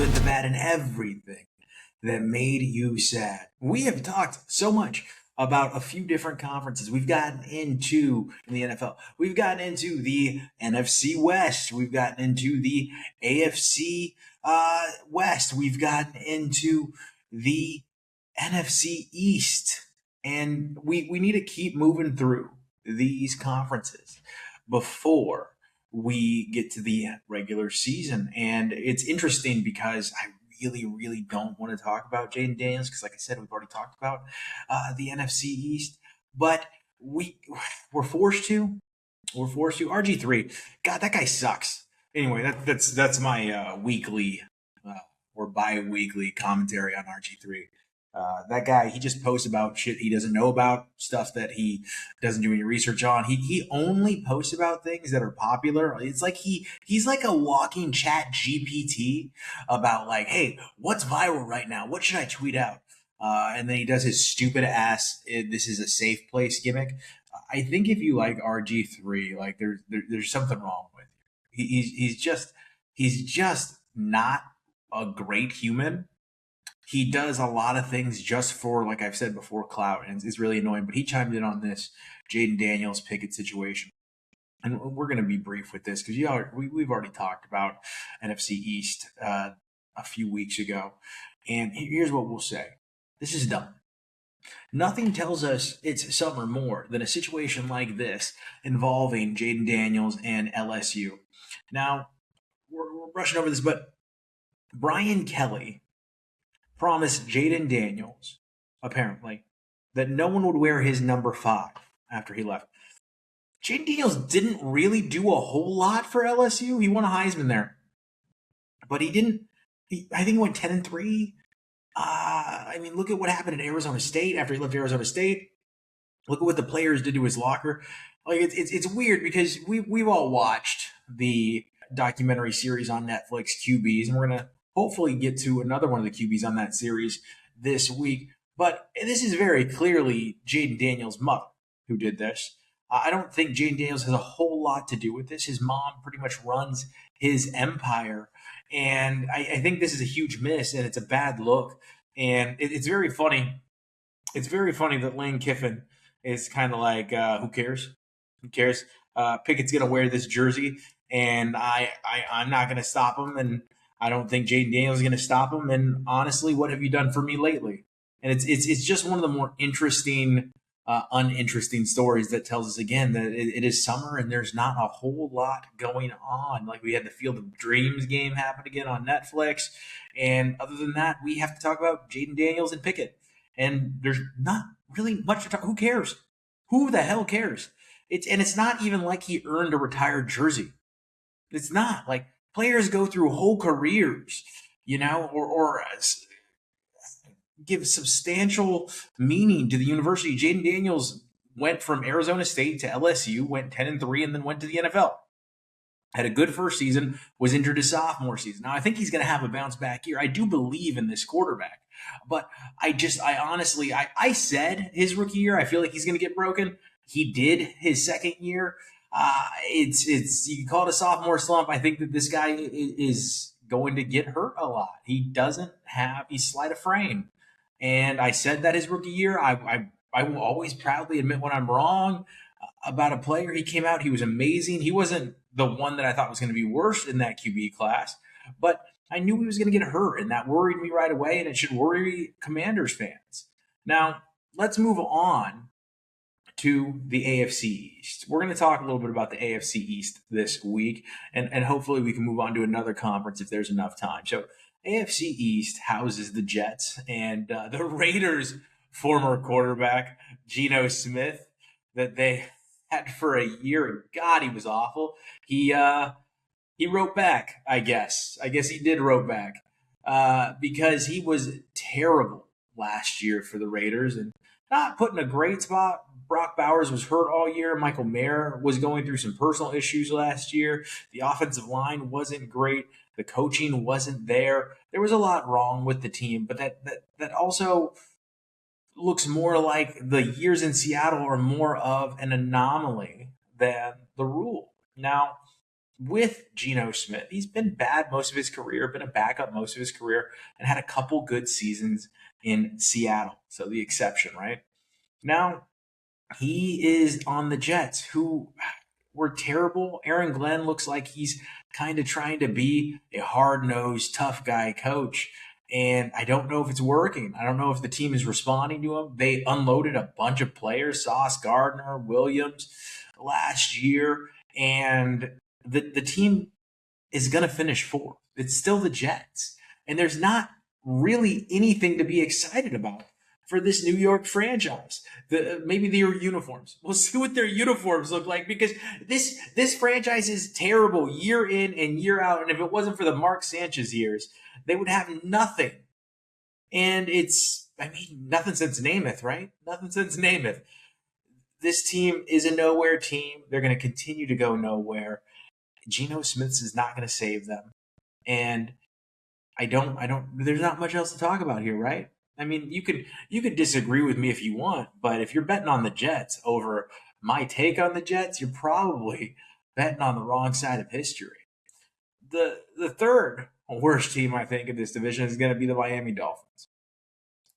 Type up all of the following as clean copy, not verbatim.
good, the bad, and everything that made you sad. We have talked so much about a few different conferences. We've gotten into in the NFL. We've gotten into the NFC West. We've gotten into the AFC West. We've gotten into the NFC East. And we need to keep moving through these conferences before we get to the regular season. And it's interesting because I really don't want to talk about Jaden Daniels because, like I said, we've already talked about the NFC East, but we we're forced to. We're forced to. RG3, God, that guy sucks. Anyway, that's my weekly or bi-weekly commentary on RG3. That guy, he just posts about shit he doesn't know about, stuff that he doesn't do any research on. He only posts about things that are popular. It's like he's like a walking chat GPT about like, hey, what's viral right now? What should I tweet out? And then he does his stupid ass, this is a safe place gimmick. I think if you like RG3, like there's something wrong with you. He's just not a great human. He does a lot of things just for, like I've said before, clout, and it's really annoying. But he chimed in on this Jaden Daniels Pickett situation, and we're going to be brief with this because we've already talked about NFC East a few weeks ago, and here's what we'll say: this is dumb. Nothing tells us it's summer more than a situation like this involving Jaden Daniels and LSU. Now, we're rushing over this, but Brian Kelly promised Jaden Daniels, apparently, that no one would wear his number 5 after he left. Jaden Daniels didn't really do a whole lot for LSU. He won a Heisman there, but he didn't. I think he went 10-3. I mean, look at what happened at Arizona State after he left Arizona State. Look at what the players did to his locker. Like it's weird because we've all watched the documentary series on Netflix, QBs, and we're gonna hopefully get to another one of the QBs on that series this week. But this is very clearly Jaden Daniels' mother who did this. I don't think Jaden Daniels has a whole lot to do with this. His mom pretty much runs his empire. And I think this is a huge miss and it's a bad look. And it's very funny. It's very funny that Lane Kiffin is kind of like, who cares? Who cares? Pickett's going to wear this jersey and I'm not going to stop him. And I don't think Jaden Daniels is going to stop him. And honestly, what have you done for me lately? And it's just one of the more interesting, uninteresting stories that tells us again that it is summer and there's not a whole lot going on. Like we had the Field of Dreams game happen again on Netflix. And other than that, we have to talk about Jaden Daniels and Pickett. And there's not really much to talk. Who cares? Who the hell cares? It's not even like he earned a retired jersey. It's not like players go through whole careers, or give substantial meaning to the university. Jaden Daniels went from Arizona State to LSU, went 10-3, and then went to the NFL. Had a good first season, was injured his sophomore season. Now, I think he's going to have a bounce back year. I do believe in this quarterback. But I honestly said his rookie year, I feel like he's going to get broken. He did his second year. It's you can call it a sophomore slump. I think that this guy is going to get hurt a lot. He's slight of frame. And I said that his rookie year. I will always proudly admit when I'm wrong about a player. He came out, he was amazing. He wasn't the one that I thought was going to be worse in that QB class, but I knew he was going to get hurt, and that worried me right away, and it should worry Commanders fans. Now, let's move on to the AFC East. We're going to talk a little bit about the AFC East this week, and hopefully we can move on to another conference if there's enough time. So AFC East houses the Jets and the Raiders' former quarterback, Geno Smith, that they had for a year. God, he was awful. He wrote back, I guess. I guess he did wrote back because he was terrible last year for the Raiders and not put in a great spot. Brock Bowers was hurt all year. Michael Mayer was going through some personal issues last year. The offensive line wasn't great. The coaching wasn't there. There was a lot wrong with the team, but that also looks more like the years in Seattle are more of an anomaly than the rule. Now, with Geno Smith. He's been bad most of his career, been a backup most of his career, and had a couple good seasons in Seattle. So the exception, right? Now he is on the Jets, who were terrible. Aaron Glenn looks like he's kind of trying to be a hard nosed, tough guy coach. And I don't know if it's working. I don't know if the team is responding to him. They unloaded a bunch of players, Sauce Gardner, Williams, last year. And the team is going to finish fourth. It's still the Jets. And there's not really anything to be excited about for this New York franchise. Maybe their uniforms. We'll see what their uniforms look like, because this franchise is terrible year in and year out. And if it wasn't for the Mark Sanchez years, they would have nothing. And nothing since Namath, right? Nothing since Namath. This team is a nowhere team. They're going to continue to go nowhere. Geno Smith is not going to save them. And there's not much else to talk about here, right? I mean, you could disagree with me if you want, but if you're betting on the Jets over my take on the Jets, you're probably betting on the wrong side of history. The third worst team, I think, in this division is going to be the Miami Dolphins.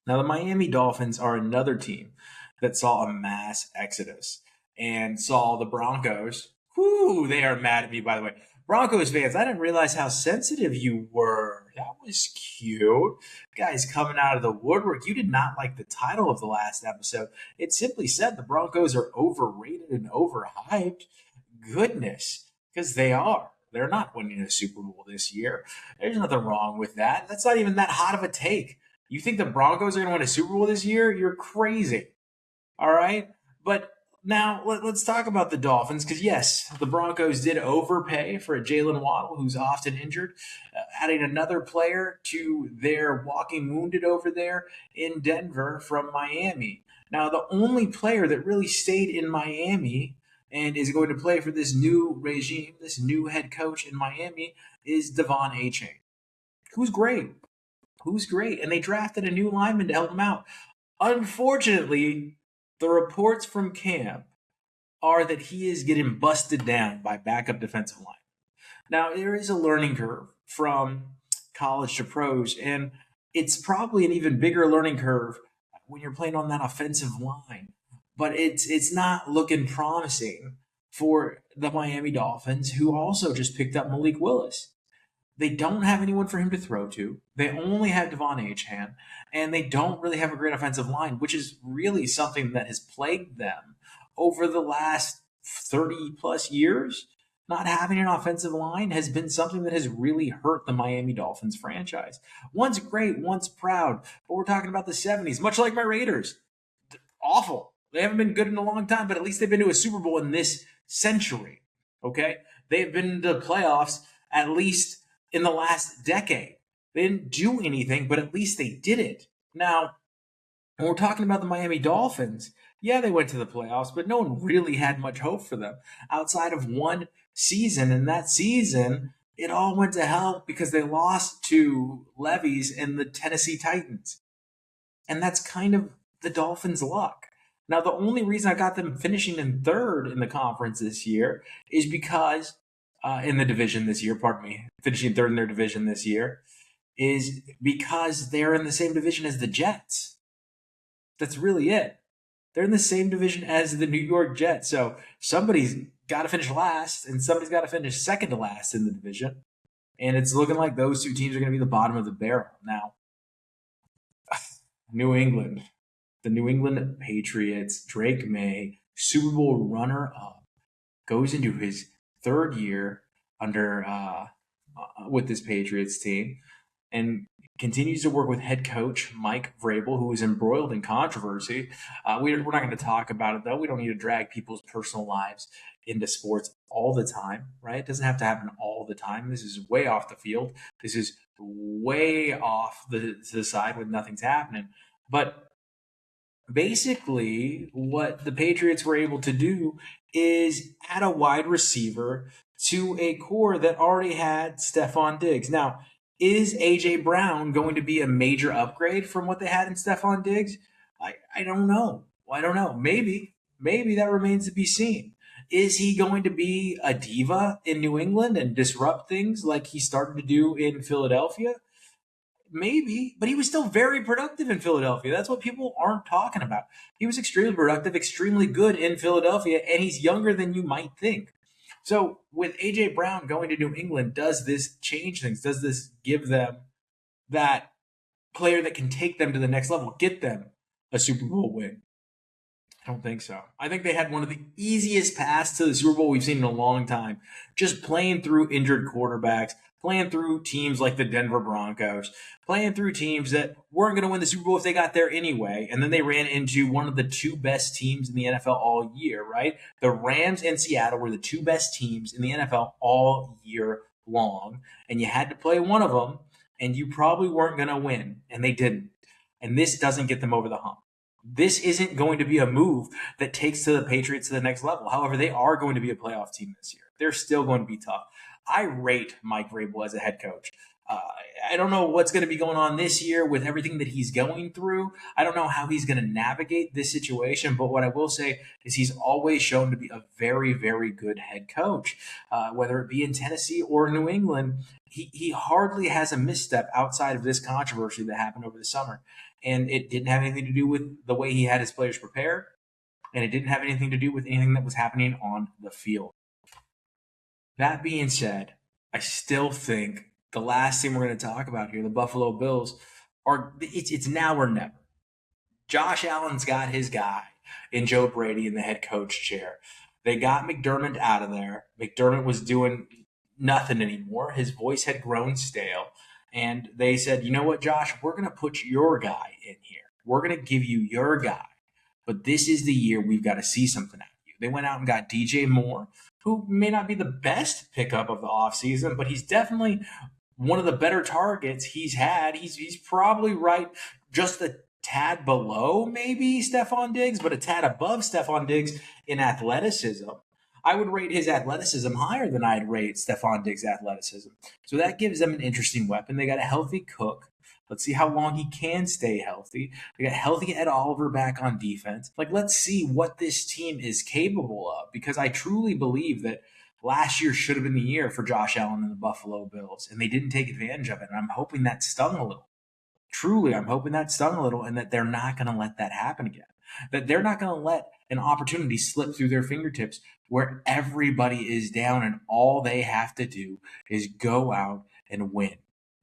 Now, the Miami Dolphins are another team that saw a mass exodus and saw the Broncos. Whoo, they are mad at me, by the way. Broncos fans, I didn't realize how sensitive you were. That was cute. Guys coming out of the woodwork. You did not like the title of the last episode. It simply said the Broncos are overrated and overhyped. Goodness, because they are. They're not winning a Super Bowl this year. There's nothing wrong with that. That's not even that hot of a take. You think the Broncos are going to win a Super Bowl this year? You're crazy. All right? But now let's talk about the Dolphins, because yes, the Broncos did overpay for a Jalen Waddle who's often injured, adding another player to their walking wounded over there in Denver from Miami. Now, the only player that really stayed in Miami and is going to play for this new regime, this new head coach in Miami, is Devon Achane, who's great. And they drafted a new lineman to help him out. Unfortunately, the reports from camp are that he is getting busted down by backup defensive line. Now, there is a learning curve from college to pros, and it's probably an even bigger learning curve when you're playing on that offensive line. But it's not looking promising for the Miami Dolphins, who also just picked up Malik Willis. They don't have anyone for him to throw to. They only have Devon Achane, and they don't really have a great offensive line, which is really something that has plagued them over the last 30 plus years. Not having an offensive line has been something that has really hurt the Miami Dolphins franchise. One's great, one's proud, but we're talking about the 70s, much like my Raiders. Awful. They haven't been good in a long time, but at least they've been to a Super Bowl in this century. Okay? They've been to the playoffs at least in the last decade. They didn't do anything, but at least they did it. Now, when we're talking about the Miami Dolphins, yeah, they went to the playoffs, but no one really had much hope for them outside of one season. And that season, it all went to hell because they lost to Levy's and the Tennessee Titans. And that's kind of the Dolphins' luck. Now, the only reason I got them finishing in third in the conference this year is because in the division this year, finishing third in their division this year, is because they're in the same division as the Jets. That's really it. They're in the same division as the New York Jets. So somebody's got to finish last, and somebody's got to finish second to last in the division. And it's looking like those two teams are going to be the bottom of the barrel. Now, New England, the New England Patriots, Drake May, Super Bowl runner-up, goes into his third year under with this Patriots team, and continues to work with head coach Mike Vrabel, who is embroiled in controversy. We're not going to talk about it, though. We don't need to drag people's personal lives into sports all the time, right? It doesn't have to happen all the time. This is way off the field. This is way off the side when nothing's happening. But basically, what the Patriots were able to do is add a wide receiver to a core that already had Stephon Diggs. Now, is A.J. Brown going to be a major upgrade from what they had in Stephon Diggs? I don't know. I don't know. Maybe that remains to be seen. Is he going to be a diva in New England and disrupt things like he started to do in Philadelphia? Maybe, but he was still very productive in Philadelphia. That's what people aren't talking about. He was extremely productive, extremely good in Philadelphia, and he's younger than you might think. So, with AJ Brown going to New England, does this change things? Does this give them that player that can take them to the next level, get them a Super Bowl win? I don't think so. I think they had one of the easiest paths to the Super Bowl we've seen in a long time. Just playing through injured quarterbacks, playing through teams like the Denver Broncos, playing through teams that weren't going to win the Super Bowl if they got there anyway. And then they ran into one of the two best teams in the NFL all year, right? The Rams and Seattle were the two best teams in the NFL all year long. And you had to play one of them, and you probably weren't going to win. And they didn't. And this doesn't get them over the hump. This isn't going to be a move that takes the Patriots to the next level. However, they are going to be a playoff team this year. They're still going to be tough. I rate Mike Vrabel as a head coach. I don't know what's going to be going on this year with everything that he's going through. I don't know how he's going to navigate this situation, but what I will say is he's always shown to be a very, very good head coach. Whether it be in Tennessee or New England, he hardly has a misstep outside of this controversy that happened over the summer. And it didn't have anything to do with the way he had his players prepared, and it didn't have anything to do with anything that was happening on the field. That being said, I still think the last thing we're going to talk about here, the Buffalo Bills, it's now or never. Josh Allen's got his guy in Joe Brady in the head coach chair. They got McDermott out of there. McDermott was doing nothing anymore. His voice had grown stale. And they said, you know what, Josh, we're going to put your guy in here. We're going to give you your guy. But this is the year we've got to see something out of you. They went out and got DJ Moore, who may not be the best pickup of the offseason, but he's definitely one of the better targets he's had. He's probably right just a tad below maybe Stephon Diggs, but a tad above Stephon Diggs in athleticism. I would rate his athleticism higher than I'd rate Stephon Diggs' athleticism. So that gives them an interesting weapon. They got a healthy Cook. Let's see how long he can stay healthy. They got healthy Ed Oliver back on defense. Let's see what this team is capable of, because I truly believe that last year should have been the year for Josh Allen and the Buffalo Bills, and they didn't take advantage of it. And I'm hoping that stung a little. Truly, I'm hoping that stung a little, and that they're not going to let that happen again. That they're not going to let an opportunity slip through their fingertips where everybody is down and all they have to do is go out and win.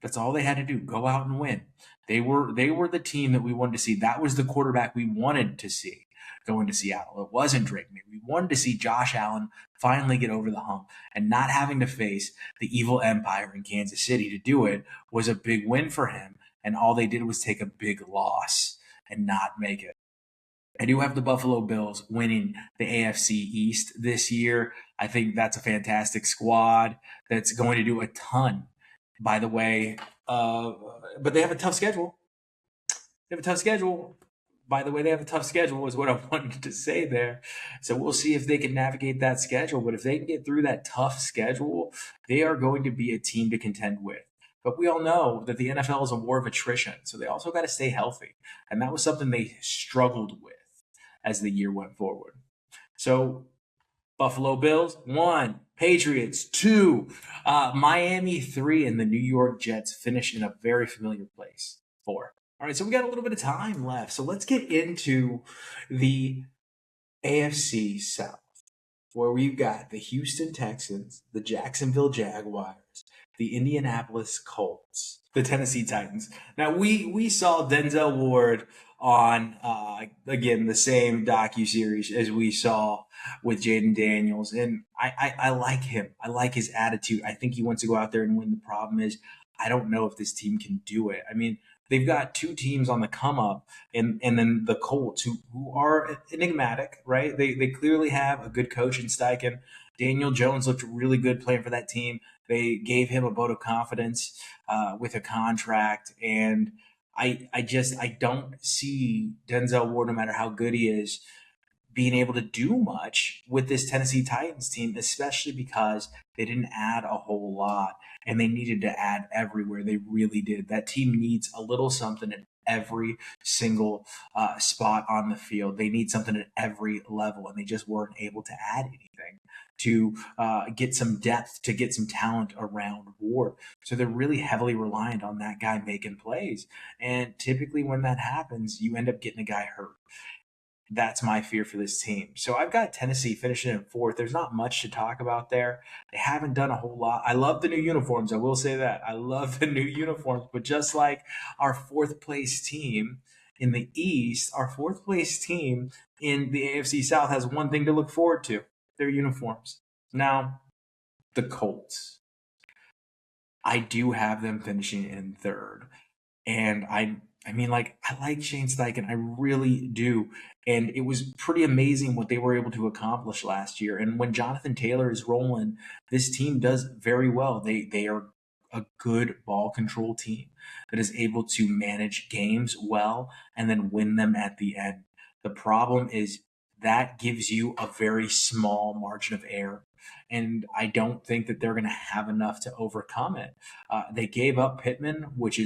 That's all they had to do, go out and win. They were the team that we wanted to see. That was the quarterback we wanted to see going to Seattle. It wasn't Drake May. We wanted to see Josh Allen finally get over the hump, and not having to face the evil empire in Kansas City to do it was a big win for him. And all they did was take a big loss and not make it. I do have the Buffalo Bills winning the AFC East this year. I think that's a fantastic squad that's going to do a ton, by the way. But they have a tough schedule. They have a tough schedule. By the way, they have a tough schedule is what I wanted to say there. So we'll see if they can navigate that schedule. But if they can get through that tough schedule, they are going to be a team to contend with. But we all know that the NFL is a war of attrition. So they also got to stay healthy. And that was something they struggled with as the year went forward. So Buffalo Bills, 1. Patriots, 2. Miami, 3. And the New York Jets finish in a very familiar place, 4. All right, so we got a little bit of time left. So let's get into the AFC South, where we've got the Houston Texans, the Jacksonville Jaguars, the Indianapolis Colts, the Tennessee Titans. Now, we saw Denzel Ward on, again, the same docuseries as we saw with Jaden Daniels. And I like him. I like his attitude. I think he wants to go out there and win. The problem is, I don't know if this team can do it. I mean, they've got two teams on the come up, and then the Colts, who are enigmatic, right? They clearly have a good coach in Steichen. Daniel Jones looked really good playing for that team. They gave him a vote of confidence with a contract, and I don't see Denzel Ward, no matter how good he is, being able to do much with this Tennessee Titans team, especially because they didn't add a whole lot, and they needed to add everywhere. They really did. That team needs a little something in every single spot on the field. They need something at every level, and they just weren't able to add anything. to get some depth, to get some talent around Ward. So they're really heavily reliant on that guy making plays. And typically when that happens, you end up getting a guy hurt. That's my fear for this team. So I've got Tennessee finishing in fourth. There's not much to talk about there. They haven't done a whole lot. I love the new uniforms. I will say that. I love the new uniforms. But just like our fourth place team in the East, our fourth place team in the AFC South has one thing to look forward to: their uniforms. Now, the Colts. I do have them finishing in third. And I mean, like, I like Shane Steichen. I really do. And it was pretty amazing what they were able to accomplish last year. And when Jonathan Taylor is rolling, this team does very well. They are a good ball control team that is able to manage games well and then win them at the end. The problem is that gives you a very small margin of error. And I don't think that they're going to have enough to overcome it. They gave up Pittman, which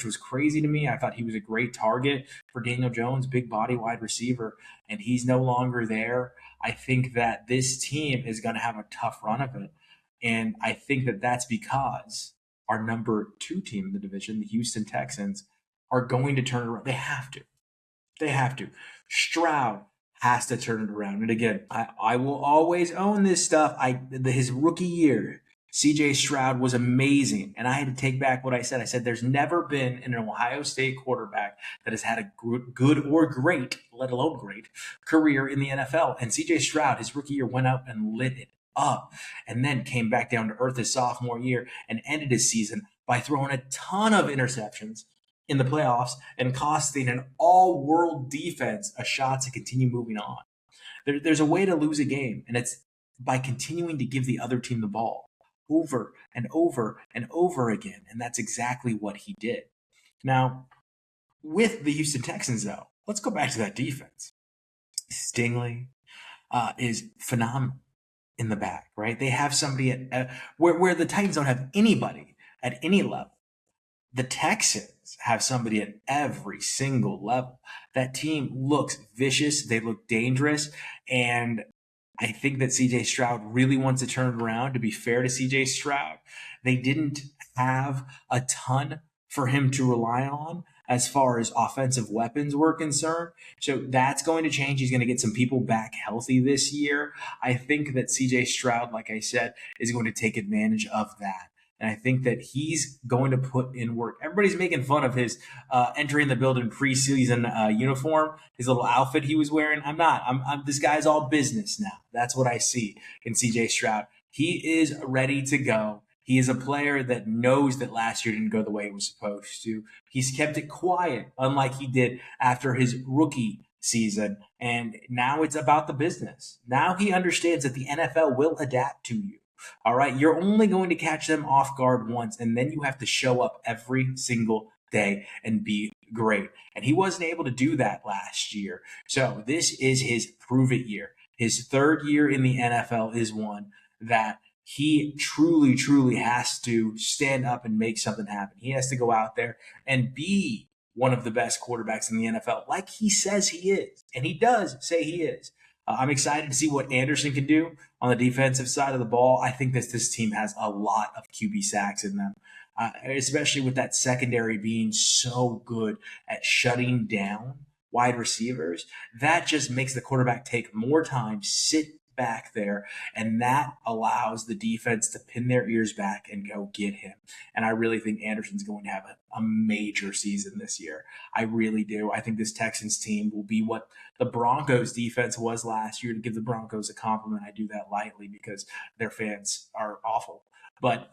was crazy to me. I thought he was a great target for Daniel Jones, big body wide receiver, and he's no longer there. I think that this team is going to have a tough run of it, and I think that that's because our number two team in the division, the Houston Texans, are going to turn it around. They have to. They have to. Stroud has to turn it around. And again, I will always own this stuff. His rookie year, CJ Stroud was amazing. And I had to take back what I said. I said there's never been an Ohio State quarterback that has had a good or great, let alone great, career in the NFL. And CJ Stroud, his rookie year, went up and lit it up and then came back down to earth his sophomore year and ended his season by throwing a ton of interceptions in the playoffs and costing an all-world defense a shot to continue moving on. There's a way to lose a game, and it's by continuing to give the other team the ball over and over and over again, and that's exactly what he did. Now, with the Houston Texans, though, let's go back to that defense. Stingley is phenomenal in the back, right? They have somebody at where the Titans don't have anybody at any level. The Texans have somebody at every single level. That team looks vicious. They look dangerous. And I think that CJ Stroud really wants to turn it around. To be fair to CJ Stroud, they didn't have a ton for him to rely on as far as offensive weapons were concerned. So that's going to change. He's going to get some people back healthy this year. I think that CJ Stroud, like I said, is going to take advantage of that. And I think that he's going to put in work. Everybody's making fun of his entering the building preseason uniform, his little outfit he was wearing. I'm not. This guy's all business now. That's what I see in CJ Stroud. He is ready to go. He is a player that knows that last year didn't go the way it was supposed to. He's kept it quiet, unlike he did after his rookie season. And now it's about the business. Now he understands that the NFL will adapt to you. All right. You're only going to catch them off guard once, and then you have to show up every single day and be great. And he wasn't able to do that last year. So this is his prove it year. His third year in the NFL is one that he truly, truly has to stand up and make something happen. He has to go out there and be one of the best quarterbacks in the NFL, like he says he is. And he does say he is. I'm excited to see what Anderson can do on the defensive side of the ball. I think that this team has a lot of QB sacks in them, especially with that secondary being so good at shutting down wide receivers. That just makes the quarterback take more time, sit back there, and that allows the defense to pin their ears back and go get him. And I really think Anderson's going to have a major season this year. I really do. I think this Texans team will be what the Broncos defense was last year. To give the Broncos a compliment, I do that lightly because their fans are awful. But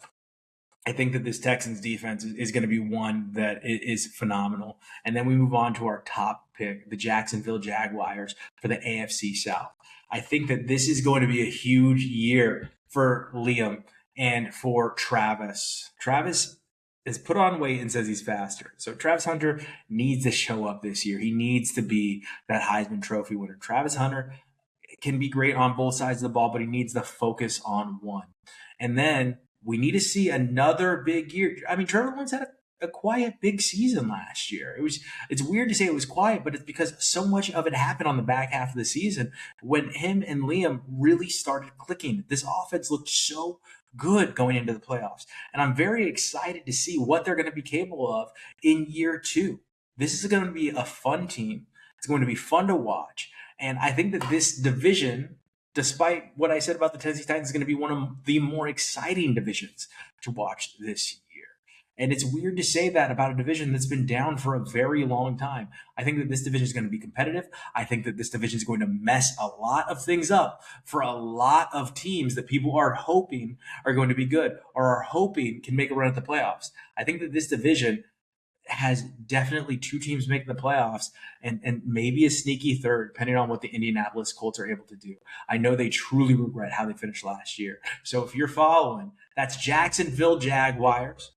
I think that this Texans defense is going to be one that is phenomenal. And then we move on to our top pick, the Jacksonville Jaguars for the AFC South. I think that this is going to be a huge year for Liam and for Travis. Travis has put on weight and says he's faster. So Travis Hunter needs to show up this year. He needs to be that Heisman Trophy winner. Travis Hunter can be great on both sides of the ball, but he needs to focus on one. And then we need to see another big year. I mean, Trevor Lawrence had a quiet big season last year. It's weird to say it was quiet, but it's because so much of it happened on the back half of the season when him and Liam really started clicking. This offense looked so good going into the playoffs. And I'm very excited to see what they're going to be capable of in year 2. This is going to be a fun team. It's going to be fun to watch. And I think that this division, despite what I said about the Tennessee Titans, is going to be one of the more exciting divisions to watch this year. And it's weird to say that about a division that's been down for a very long time. I think that this division is going to be competitive. I think that this division is going to mess a lot of things up for a lot of teams that people are hoping are going to be good or are hoping can make a run at the playoffs. I think that this division has definitely 2 teams making the playoffs and maybe a sneaky third, depending on what the Indianapolis Colts are able to do. I know they truly regret how they finished last year. So if you're following, that's Jacksonville Jaguars,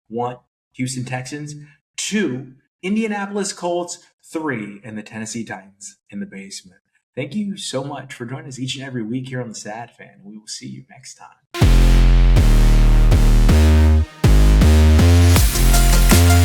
1, Houston Texans, 2, Indianapolis Colts, 3, and the Tennessee Titans in the basement. Thank you so much for joining us each and every week here on the Sad Fan. We will see you next time.